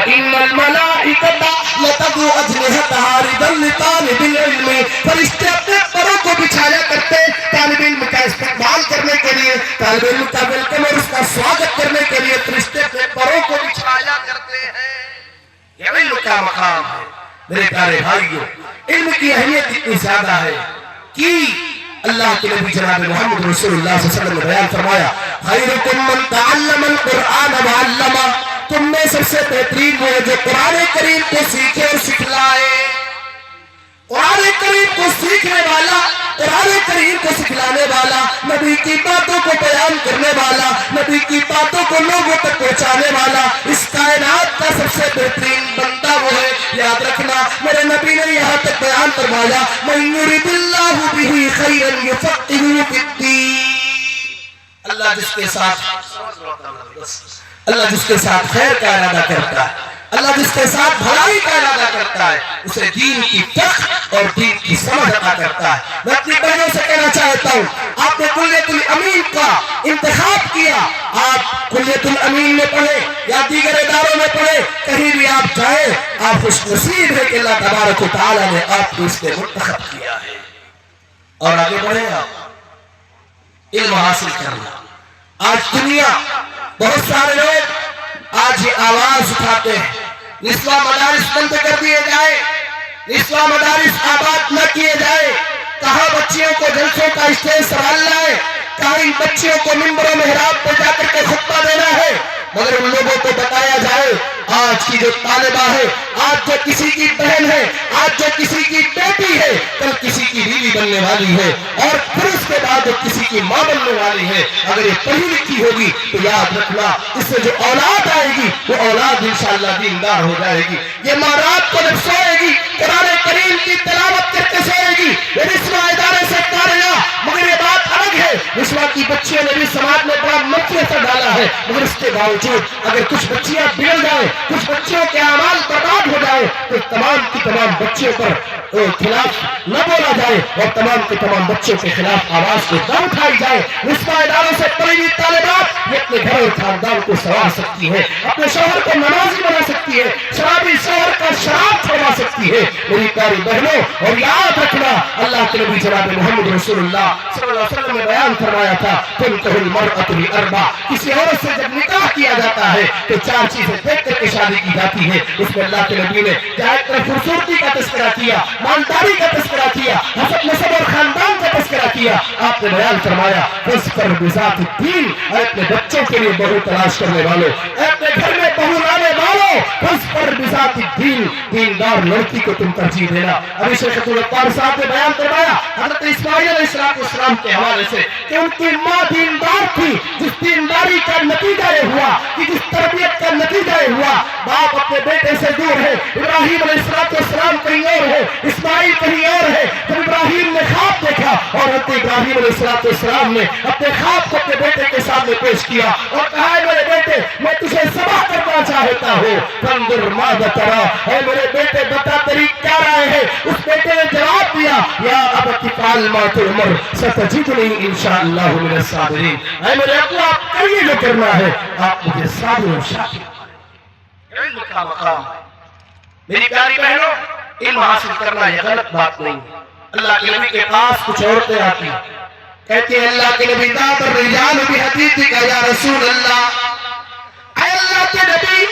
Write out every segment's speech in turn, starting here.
وَإِنَّ الْمَلَائِكَةَ لَتَضَعُ أَجْنِحَتَهَا رِضًا لِطَالِبِ الْعِلْمِ فرشتے اپنے پروں کو بچھایا کرتے طالب علم کا استقبال کرنے کے لیے، طالب علم کا ویلکم اور اس کا سواگت کرنے کے لیے فرشتے اپنے پروں کو بچھایا کرتے ہیں۔ یہ علم کا مقام ہے میرے پیارے بھائیوں۔ علم کی اہمیت اتنی زیادہ ہے کہ اللہ کے نبی جناب محمد رسول اللہ صلی اللہ علیہ وسلم نے بیان فرمایا خیرکم من تعلم القرآن وعلمہ، تم میں سب سے بہترین وہ ہے جو قرآن کریم کو سیکھے اور سکھلائے۔ قرآن کریم کو سیکھنے والا، قرآن کریم کو سکھلانے والا، نبی کی باتوں کو بیان کرنے والا، نبی کی باتوں کو لوگوں تک پہنچانے والا، اس کائنات کا سب سے بہترین بندہ وہ ہے۔ یاد رکھنا میرے نبی نے یہاں تک بیان فرمایا مَن یُرِدِ اللَّهُ بِهِ خَیْرًا یُفَقِّهُ فِی الدِّینِ، اللہ جس کے ساتھ خیر کا ارادہ کرتا ہے، اللہ جس کے ساتھ بھلائی کا ارادہ کرتا ہے، اسے دین کی فقہ اور دین کی سمجھ عطا کرتا ہے۔ میں اپنی بہنوں سے کہنا چاہتا ہوں آپ نے کلیۃ الامین کا انتخاب کیا، آپ کلیۃ الامین میں پڑھے یا دیگر اداروں میں پڑھے، کہیں بھی آپ جائیں آپ خوش نصیب ہے کہ اللہ تبارک و تعالیٰ نے آپ کو اس میں منتخب کیا ہے۔ اور آگے بڑھیں آپ علم حاصل کرنا۔ آج دنیا بہت سارے لوگ آج یہ آواز اٹھاتے ہیں نسواں مدارس بند کر دیے جائے، نسواں مدارس آباد نہ کیے جائے، کہاں بچیوں کو جلسوں کا اسٹیج سنبھال لائے، کہاں ان بچیوں کو منبر و محراب پر جا کر کے خطبہ دینا ہے، مگر ان لوگوں کو بتایا جائے آج کی جو طالبہ ہے، آج جو کسی کی بہن ہے، آج جو کسی کی بیٹی ہے، کل کسی کی بیوی بننے والی ہے، اور پھر اس کے بعد جو کسی کی ماں بننے والی ہے، اگر یہ پڑھی لکھی ہوگی تو یاد رکھنا اس سے جو اولاد آئے گی وہ اولاد انشاءاللہ دیندار ہو جائے گی۔ یہ ماں رات کو جب سوئے گی قرآن کریم کی تلاوت کر کے سوئے گی، یہ نسواں ادارے سے کاریا، مگر یہ بات الگ ہے نسواں کی بچیوں نے بھی سماج میں بڑا منفی اثر ڈالا ہے، مگر اس کے باوجود اگر کچھ بچیاں بگڑ جائیں، کچھ بچیوں کے اعمال برباد ہو جائے تو تمام کی تمام بچیوں پر خلاف نہ بولا جائے اور تمام کے تمام بچوں کے خلاف آواز کو نہ اٹھائی جائے۔ نسواں اداروں سے پڑھی ہوئی طالبات یہ اپنے گھر اور خاندان کو سنوار سکتی ہے، اپنے شوہر کو نمازی بنا سکتی ہے، شرابی شوہر کا شراب چھڑوا سکتی ہے۔ میری پیاری بہنوں اور یاد رکھنا اللہ کے نبی جناب محمد رسول اللہ صلی اللہ علیہ وسلم نے بیان فرمایا تھا تنکح المرأة لأربع، کسی عورت سے جب نکاح کیا جاتا ہے تو چار چیزیں دیکھ کر کے شادی کی جاتی ہے۔ اس میں اللہ کے نبی نے جہاں طرف خوبصورتی کا تذکرہ کیا، مالداری کا تذکرہ کیا، حسب نسب اور خاندان کا تذکرہ کیا، آپ نے بیان فرمایا فاظفر بذات الدین، اپنے بچوں کے لیے بہو تلاش کرنے والوں، اپنے گھر میں بہو لانے والوں، فاظفر بذات الدین، دیندار لڑکی کو تم ترجیح دینا۔ ابھی شیخ عبدالغفار صاحب نے بیان فرمایا حضرت اسماعیل علیہ السلام کے حوالے سے کہ ان کی ماں دیندار تھی، جس دینداری کا نتیجہ یہ ہوا کہ جس تربیت کا نتیجہ یہ ہوا باپ اپنے بیٹے سے دور ہے، ابراہیم علیہ السلام کہیں اور ہے، اسماعیل کہیں اور ہے۔ جب ابراہیم نے خواب دیکھا اور حضرت ابراہیم علیہ السلام نے اپنے خواب کو اپنے بیٹے کے سامنے پیش کیا اور کہا ہے میرے بیٹے میں تجھے ذبح کرنا چاہتا ہوں، فانظر ماذا ترى، اے میرے بیٹے بتا تیری کیا رائے ہے۔ اس بیٹے نے جواب دیا یا ابت افعل ما تؤمر ستجدنی انشاءاللہ من الصابرین، اے میرے ابو آپ کریے جو کرنا ہے، آپ مجھے صابر و شاکر۔ علم کا مقام ہے میری پیاری بہنوں، علم حاصل کرنا یہ غلط بات نہیں ہے۔ اللہ کے نبی کے پاس کچھ عورتیں آتی کہتی ہیں اللہ کے نبی ذات الرجال بحدیثک یا رسول اللہ، اے اللہ کے نبی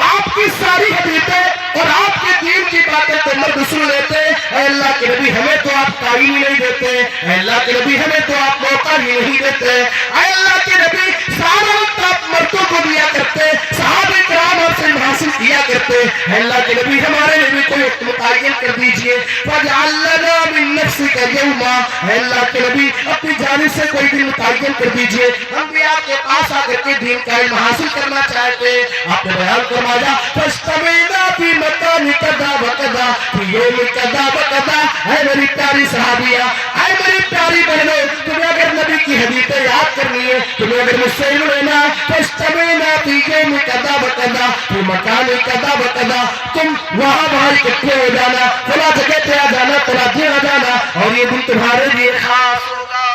آپ کی ساری حدیثیں اور آپ کے دین کی باتیں تو مرد سن لیتے، اے اللہ کے نبی ہمیں تو آپ تعین ہی نہیں دیتے، اے اللہ کے نبی ہمیں تو آپ موقع ہی نہیں دیتے، اے اللہ کے نبی سارا وقت آپ مردوں کو دیا کرتے، صحابہ کرام آپ سے حاصل کیا کرتے، اے اللہ کے نبی ہمارے لیے بھی کوئی وقت متعین کر دیجئے، فاجعل لنا من نفسک یوما، اے اللہ کے نبی اپنی جانب سے کوئی دن متعین کر دیجئے، ہم بھی آپ کے پاس آ کر کے دین کا علم حاصل کرنا چاہتے ہیں۔ آپ نے بیان فرمایا فاجتمعنا فی مکان کذا وکذا فی یوم کذا وکذا، اے میری پیاری صحابیہ، اے میری پیاری بہنوں، تمہیں اگر نبی کی حدیثیں یاد کرنی ہے، تمہیں اگر مجھ سے علم لینا ہے، فاجتمعنا فی یوم کذا وکذا فی مکان کذا وکذا، تم وہاں اکٹھے ہو جانا، فلاں جگہ پہ آ جانا، فلاں جگہ آ جانا، اور یہ دن تمہارے لیے خاص ہوگا۔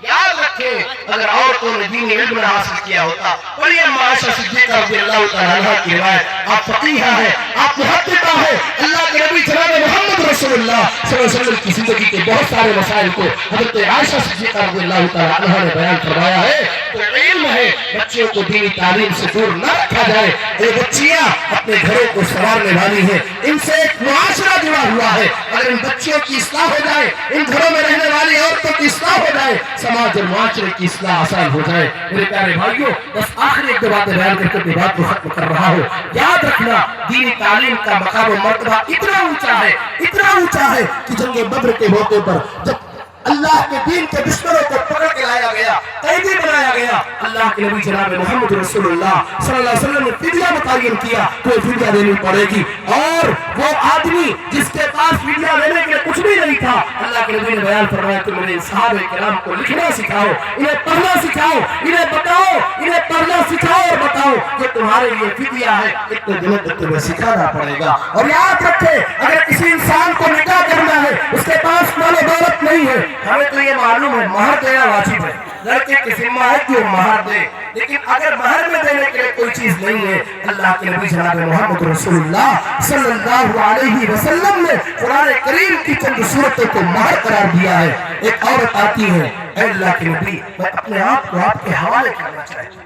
याद रखें अगर औरतों ने दीन इल्म हासिल किया होता। पढ़िए आयशा सिद्दीक़ा रज़ियल्लाहु तआला अन्हा की रिवायत। आप फकीहा है, आप मुहद्दिसा है। अल्लाह के नबी जनाब मोहम्मद रसूलुल्लाह सल्लल्लाहु अलैहि वसल्लम की जिंदगी के बहुत सारे मसाइल को हज़रत आयशा सिद्दीक़ा रज़ियल्लाहु तआला अन्हा ने बयान फरमाया है। तो इल्म है, बच्चों को दीनी तालीम से दूर न रखा जाए। ये बच्चियां अपने घरों को संवारने वाली हैं, इनसे एक मुआशरा जुड़ा हुआ है। अगर इन बच्चियों की इस्लाह हो जाए, इन घरों में रहने वाली औरतों की इस्लाह हो जाए, समाज और मुआशरे की इस्लाह आसान हो जाए। मेरे प्यारे भाइयों, बस आखिरी एक दो बातें बयान करके अपनी बात को खत्म कर रहा हूँ। याद रखना, दीनी तालीम का मकाम और मर्तबा इतना ऊंचा है, इतना ऊंचा है कि जंगे बद्र के मौके पर जब अल्लाह के दीन के दुश्मनों को पकड़ के लाया गया, कैदी बनाया गया, अल्लाह के नबी जनाब मोहम्मद रसूलुल्लाह सल्लल्लाहु अलैहि वसल्लम ने फिदिया मुतय्यन किया, तो फिदिया देनी पड़ेगी। और वो आदमी जिसके पास फिदिया देने के लिए कुछ भी नहीं था, अल्लाह के नबी ने बयान फरमाया कि मेरे सहाबे किराम को लिखना सिखाओ, इन्हें पढ़ना सिखाओ, इन्हें बताओ, इन्हें पढ़ना सिखाओ और बताओ कि तुम्हारे लिए फिदिया है, इतने दिनों तक तुम्हें सिखाना पड़ेगा। और याद रखे, अगर किसी इंसान को निकाह करना है, उसके पास मालो दौलत नहीं है, हमें तो ये मालूम है महर देना वाजिब है, लड़के की जिम्मा है कि वो महर दे। लेकिन अगर महर में देने के लिए कोई चीज नहीं है, अल्लाह के नबी जनाब मोहम्मद रसूलुल्लाह सल्लल्लाहु अलैहि वसल्लम ने कुरान करीम की चंद सूरतों को महर करार दिया है। एक औरत आती है, अल्लाह के नबी मैं अपने आप को आपके हवाले करना चाहती हूं।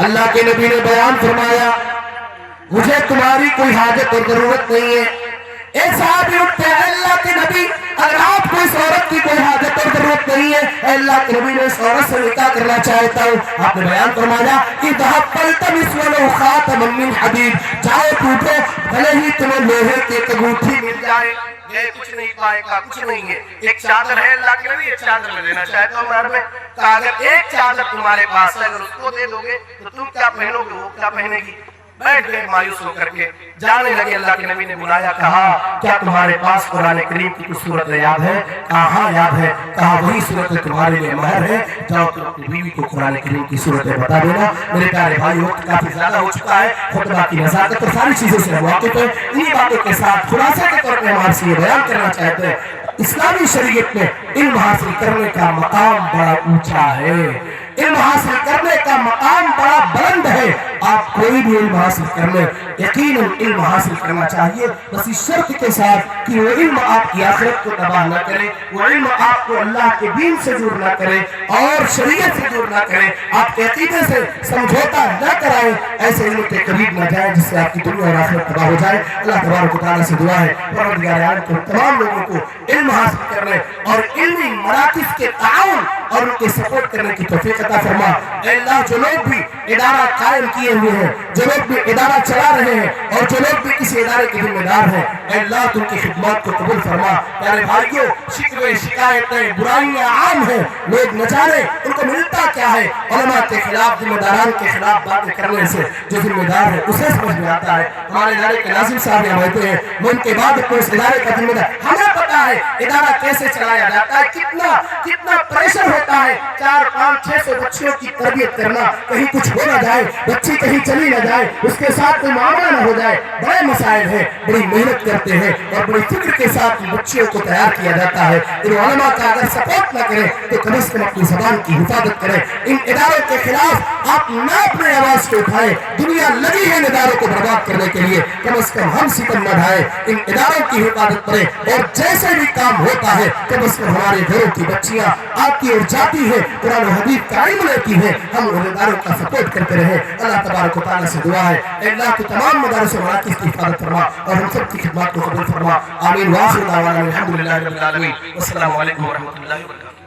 अल्लाह के नबी ने बयान फरमाया, मुझे तुम्हारी कोई हाजत और जरूरत नहीं है। एक साहबी उठते हैं, अल्लाह के नबी अगर आपको इस औरत की कोई हाजत और जरूरत नहीं है, अल्लाह के नबी ने इस औरत से निकाह करना चाहता हूँ। आपने बयान फरमाया कि जाओ टूटो, भले ही तुम्हें लोहे की अंगूठी मिल जाए, ये कुछ नहीं पाएगा, कुछ नहीं है। एक चादर है, अल्लाह के नबी एक चादर में लेना चाहता हूँ महर में। अगर एक चादर तुम्हारे पास है, अगर उसको दे दोगे तो तुम क्या पहनोगे, वो क्या पहनेगी? बैठ गए मायूस होकर के, जाने लगे। अल्लाह के नबी ने बुलाया, कहा क्या तुम्हारे पास कुरान करीम की कुछ सूरत याद है? कहा हाँ याद है। कहा वही सूरत तुम्हारे लिए महर है, जाओ तुम अपनी बीवी को कुरान करीम की सूरतें बता देना। मेरे प्यारे भाई, वक्त काफी ज्यादा हो चुका है, खुतबा की नजाकत और सारी चीजों से वाकिफ है। इन्हीं बातों के साथ खुलासा के तौर पर हम आपसे ये बयान करना चाहते हैं, इस्लामी शरीयत में इल्म हासिल करने का मकाम बड़ा ऊंचा है, इल्म हासिल करने का मकाम बड़ा बुलंद है। आप कोई भी इल्म हासिल कर ले, यकीनन इल्म हासिल करना चाहिए, बस इस शर्त के साथ कि वो इल्म आपकी आखिरत को तबाह न करे, वो इल्म आपको अल्लाह के दीन से दूर न करे और शरीयत से दूर न करे, आपके अकीदे से समझौता न कराए, ऐसे इल्म के करीब न जाए जिससे आपकी दुनिया और आखिरत तबाह हो जाए। अल्लाह तबारक व तआला से दुआ है परवरदिगार आलम को तमाम लोगों को इल्म हासिल करने और इल्मी मराकिज़ के ताउन और उनके सपोर्ट करने की तौफीक अता फरमा। अल्लाह जो लोग भी इदारा कायम किए हुए हैं, जो लोग भी इदारा चला रहे हैं और जो लोग भी किसी इदारे के जिम्मेदार हैं, अल्लाह उनकी खिदमत को कबूल फरमा। प्यारे भाइयों, शिकवे शिकायतें बुराइयां आम हैं, लोग न जाने उनको मिलता क्या है। उलमा के खिलाफ, जिम्मेदारान के खिलाफ बातें करने से जो जिम्मेदार है उसे समझ में आता है। हमारे इदारे के नाज़िम साहब यहाँ रहते हैं, वो उनके बाद अपने उस इदारे का जिम्मेदार, हमें पता है इदारा कैसे चलाया जाता है, कितना कितना प्रेशर होता है। 400-500-600 बच्चों की तरबियत करना, कहीं कुछ हो ना जाए, बच्ची कहीं चली ना जाए, उसके साथ कोई मामला ना हो जाए, बड़े मसाइल है, बड़ी मेहनत करते हैं और बड़ी फिक्र के साथ बच्चियों को तैयार किया जाता है। इन उलमा का अगर सपोर्ट न करें तो कम से कम अपनी ज़बान की हिफाजत करें। इन इदारों के खिलाफ आप न अपने आवाज को उठाएं, दुनिया लगी है इन इदारों को बर्बाद करने के लिए, कम से कम हम सितम न ढाएं, इन इदारों की हिफाजत करें। और जैसे भी काम होता है कम से कम हमारे घरों की बच्चियां आती और जाती है, कुरान हदीस का इल्म लेती है, हम उन इदारों का सपोर्ट करते रहे। अल्लाह तबारक व तआला से दुआ है, अल्लाह के तमाम मदारिस और मराकिज़ की हिफाजत फरमा और हम सब की खिदमत को कबूल फरमा। आमीन। वाखिर दावाना अल्हम्दुलिल्लाहि रब्बिल आलमीन। अस्सलामु अलैकुम व रहमतुल्लाहि व बरकातुहू।